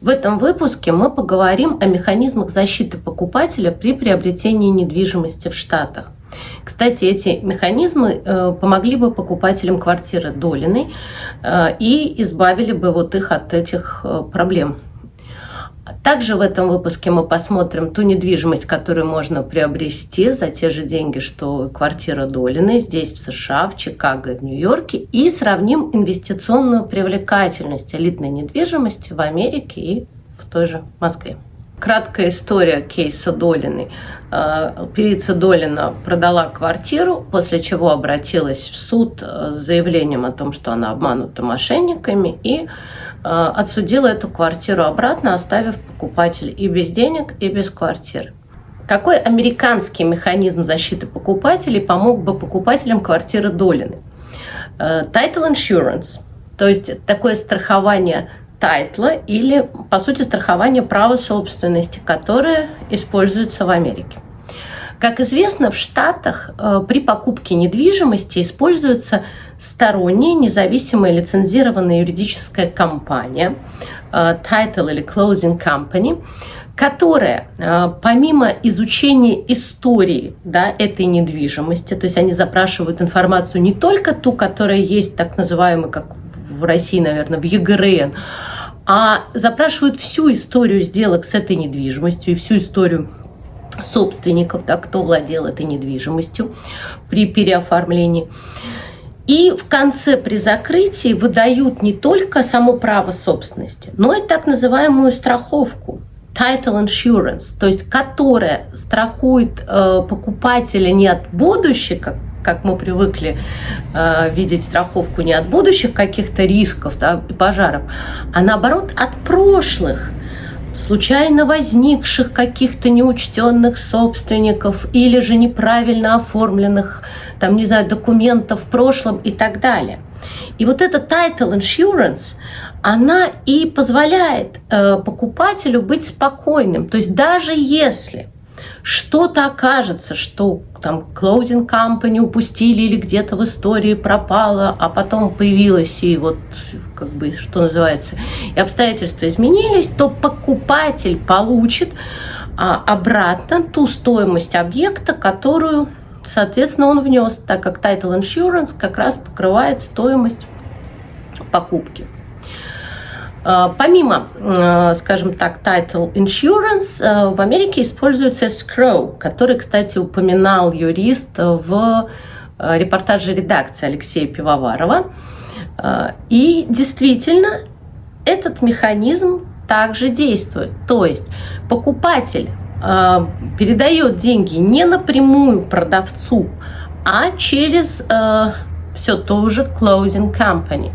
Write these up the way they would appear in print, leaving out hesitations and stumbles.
В этом выпуске мы поговорим о механизмах защиты покупателя при приобретении недвижимости в Штатах. Кстати, эти механизмы помогли бы покупателям квартиры Долиной и избавили бы их от этих проблем. Также в этом выпуске мы посмотрим ту недвижимость, которую можно приобрести за те же деньги, что квартира Долиной здесь, в США, в Чикаго и в Нью-Йорке, и сравним инвестиционную привлекательность элитной недвижимости в Америке и в той же Москве. Краткая история кейса Долиной. Певица Долина продала квартиру, после чего обратилась в суд с заявлением о том, что она обманута мошенниками, и отсудила эту квартиру обратно, оставив покупателя и без денег, и без квартиры. Какой американский механизм защиты покупателей помог бы покупателям квартиры Долиной? Title insurance, то есть такое страхование тайтла или, по сути, страхование права собственности, которое используется в Америке. Как известно, в Штатах при покупке недвижимости используется сторонняя независимая лицензированная юридическая компания, title или closing company, которая помимо изучения истории этой недвижимости, то есть они запрашивают информацию не только ту, которая есть, так называемый, как в России, наверное, в ЕГРН, а запрашивают всю историю сделок с этой недвижимостью и всю историю собственников, кто владел этой недвижимостью при переоформлении. И в конце, при закрытии, выдают не только само право собственности, но и так называемую страховку, title insurance, то есть которая страхует покупателя не от будущего, как мы привыкли видеть страховку не от будущих каких-то рисков и пожаров, а наоборот от прошлых, случайно возникших каких-то неучтенных собственников или же неправильно оформленных документов в прошлом и так далее. И эта title insurance, она и позволяет покупателю быть спокойным. То есть даже если что-то окажется, что closing company упустили или где-то в истории пропало, а потом появилось и что называется, и обстоятельства изменились, то покупатель получит обратно ту стоимость объекта, которую, соответственно, он внес, так как title insurance как раз покрывает стоимость покупки. Помимо, скажем так, title insurance, в Америке используется escrow, который, кстати, упоминал юрист в репортаже редакции Алексея Пивоварова. И действительно, этот механизм также действует. То есть покупатель передает деньги не напрямую продавцу, а через все то же closing company,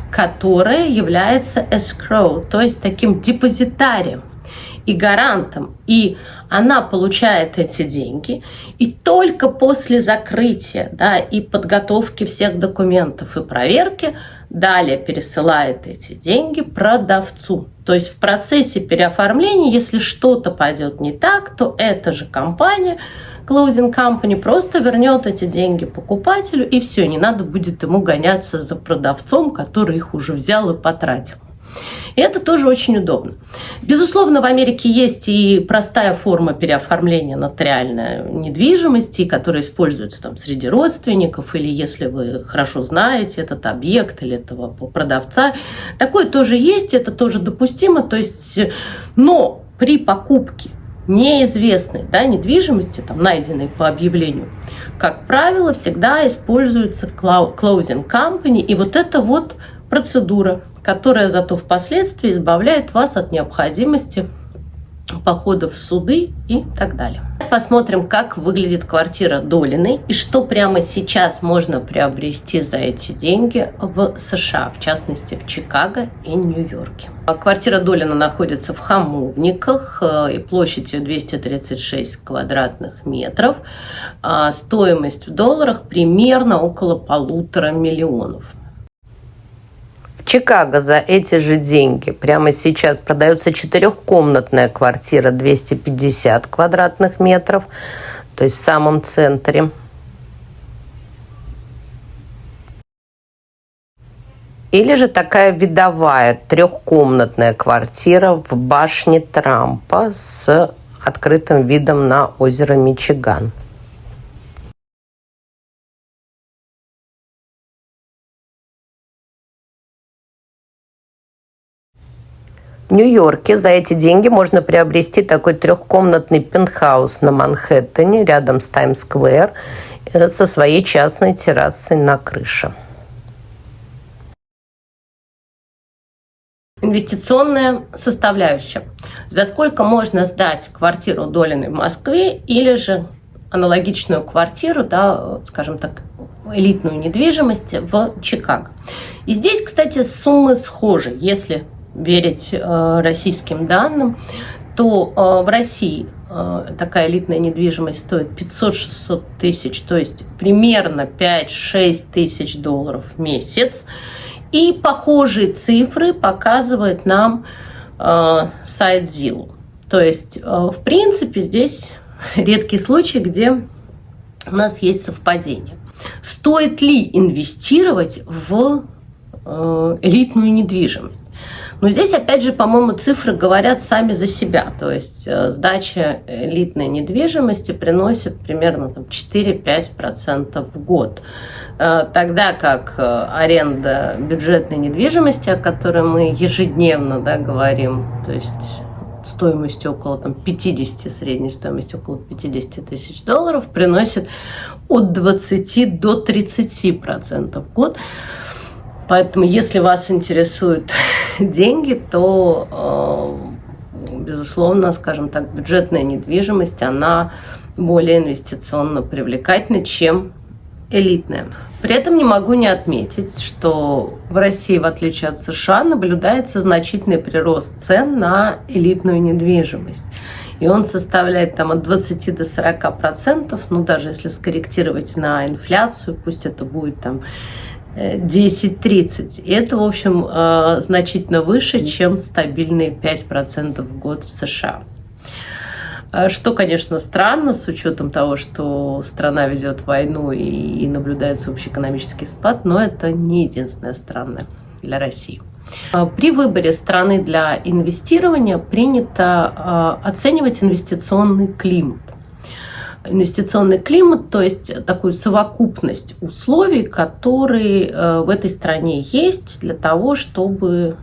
которая является escrow, то есть таким депозитарием и гарантом. И она получает эти деньги, и только после закрытия и подготовки всех документов и проверки далее пересылает эти деньги продавцу. То есть в процессе переоформления, если что-то пойдет не так, то эта же компания, closing company, просто вернет эти деньги покупателю, и все, не надо будет ему гоняться за продавцом, который их уже взял и потратил. И это тоже очень удобно. Безусловно, в Америке есть и простая форма переоформления нотариальной недвижимости, которая используется среди родственников, или если вы хорошо знаете этот объект или этого продавца. Такое тоже есть, это тоже допустимо. То есть, но при покупке неизвестной недвижимости, найденной по объявлению, как правило, всегда используется closing company, и эта процедура, которая зато впоследствии избавляет вас от необходимости походов в суды и так далее. Посмотрим, как выглядит квартира Долиной и что прямо сейчас можно приобрести за эти деньги в США, в частности в Чикаго и Нью-Йорке. Квартира Долина находится в Хамовниках, и площадью 236 квадратных метров. Стоимость в долларах примерно около 1,5 миллиона. В Чикаго за эти же деньги прямо сейчас продается 4-комнатная квартира 250 квадратных метров, то есть в самом центре. Или же такая видовая трехкомнатная квартира в башне Трампа с открытым видом на озеро Мичиган. В Нью-Йорке за эти деньги можно приобрести такой трехкомнатный пентхаус на Манхэттене рядом с Таймс-сквер со своей частной террасой на крыше. Инвестиционная составляющая. За сколько можно сдать квартиру Долиной в Москве или же аналогичную квартиру, да, скажем так, элитную недвижимость в Чикаго. И здесь, кстати, суммы схожи. Если верить российским данным, то в России такая элитная недвижимость стоит 500-600 тысяч, то есть примерно 5-6 тысяч долларов в месяц. И похожие цифры показывает нам сайт Zillow. То есть, в принципе, здесь редкий случай, где у нас есть совпадение. Стоит ли инвестировать в элитную недвижимость? Но здесь, опять же, по-моему, цифры говорят сами за себя. То есть сдача элитной недвижимости приносит примерно 4-5% в год. Тогда как аренда бюджетной недвижимости, о которой мы ежедневно, да, говорим, то есть стоимостью около 50, средней стоимостью около 50 тысяч долларов, приносит от 20 до 30% в год. Поэтому, если вас интересуют деньги, то, безусловно, скажем так, бюджетная недвижимость, она более инвестиционно привлекательна, чем элитная. При этом не могу не отметить, что в России, в отличие от США, наблюдается значительный прирост цен на элитную недвижимость. И он составляет от 20 до 40%, ну даже если скорректировать на инфляцию, пусть это будет 10-30. И это, в общем, значительно выше, чем стабильные 5% в год в США. Что, конечно, странно, с учетом того, что страна ведет войну и наблюдается общеэкономический спад, но это не единственное странное для России. При выборе страны для инвестирования принято оценивать инвестиционный климат. Инвестиционный климат, то есть такую совокупность условий, которые в этой стране есть для того, чтобы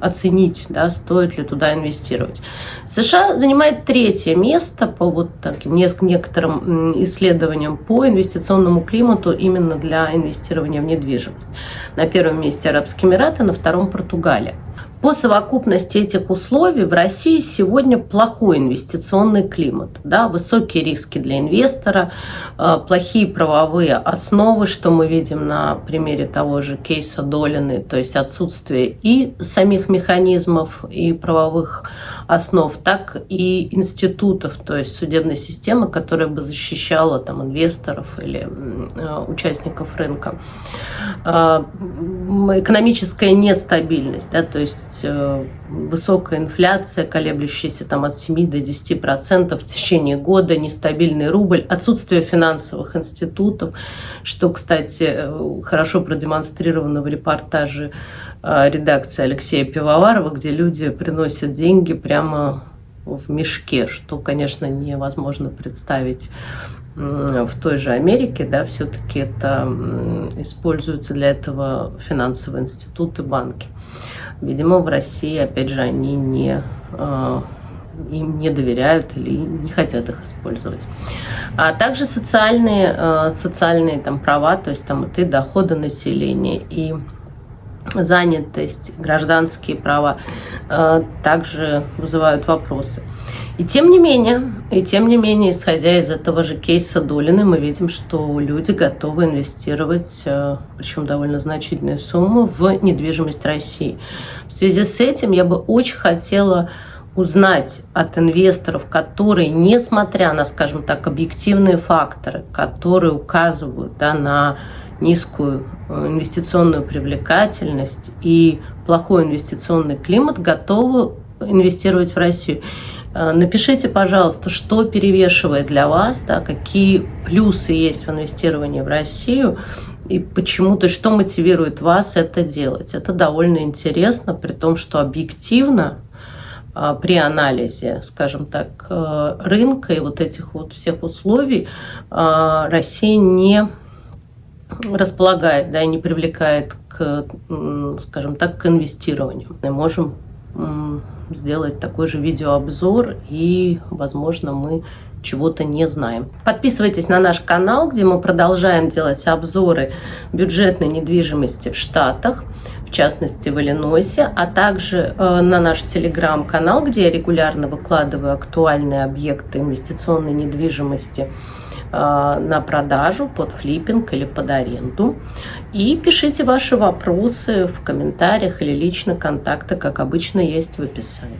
оценить, да, стоит ли туда инвестировать. США занимает 3-е место по таким некоторым исследованиям по инвестиционному климату именно для инвестирования в недвижимость. На 1-м месте Арабские Эмираты, на 2-м Португалия. По совокупности этих условий в России сегодня плохой инвестиционный климат, да, высокие риски для инвестора, плохие правовые основы, что мы видим на примере того же кейса Долиной, то есть отсутствие и самих механизмов и правовых основ, так и институтов, то есть судебной системы, которая бы защищала инвесторов или участников рынка. Экономическая нестабильность, да, то есть высокая инфляция, колеблющаяся от 7 до 10% в течение года, нестабильный рубль, отсутствие финансовых институтов, что, кстати, хорошо продемонстрировано в репортаже редакции Алексея Пивоварова, где люди приносят деньги прямо в мешке, что, конечно, невозможно представить в той же Америке, да, все-таки это используются для этого финансовые институты, банки. Видимо, в России, опять же, они им не доверяют или не хотят их использовать. А также социальные права, то есть и доходы населения, и занятость, гражданские права также вызывают вопросы. И тем не менее, исходя из этого же кейса Долиной, мы видим, что люди готовы инвестировать, причем довольно значительную сумму, в недвижимость России. В связи с этим я бы очень хотела узнать от инвесторов, которые, несмотря на, скажем так, объективные факторы, которые указывают, да, на низкую инвестиционную привлекательность и плохой инвестиционный климат, готовы инвестировать в Россию. Напишите, пожалуйста, что перевешивает для вас, да, какие плюсы есть в инвестировании в Россию. и почему, то есть что мотивирует вас это делать. Это довольно интересно, при том, что объективно при анализе, скажем так, рынка и вот этих вот всех условий Россия не располагает, да, и не привлекает к, скажем так, к инвестированию. Мы можем сделать такой же видеообзор, и, возможно, мы чего-то не знаем. Подписывайтесь на наш канал, где мы продолжаем делать обзоры бюджетной недвижимости в Штатах, в частности в Иллинойсе, а также на наш телеграм-канал, где я регулярно выкладываю актуальные объекты инвестиционной недвижимости на продажу, под флиппинг или под аренду. И пишите ваши вопросы в комментариях или лично, контакты, как обычно, есть в описании.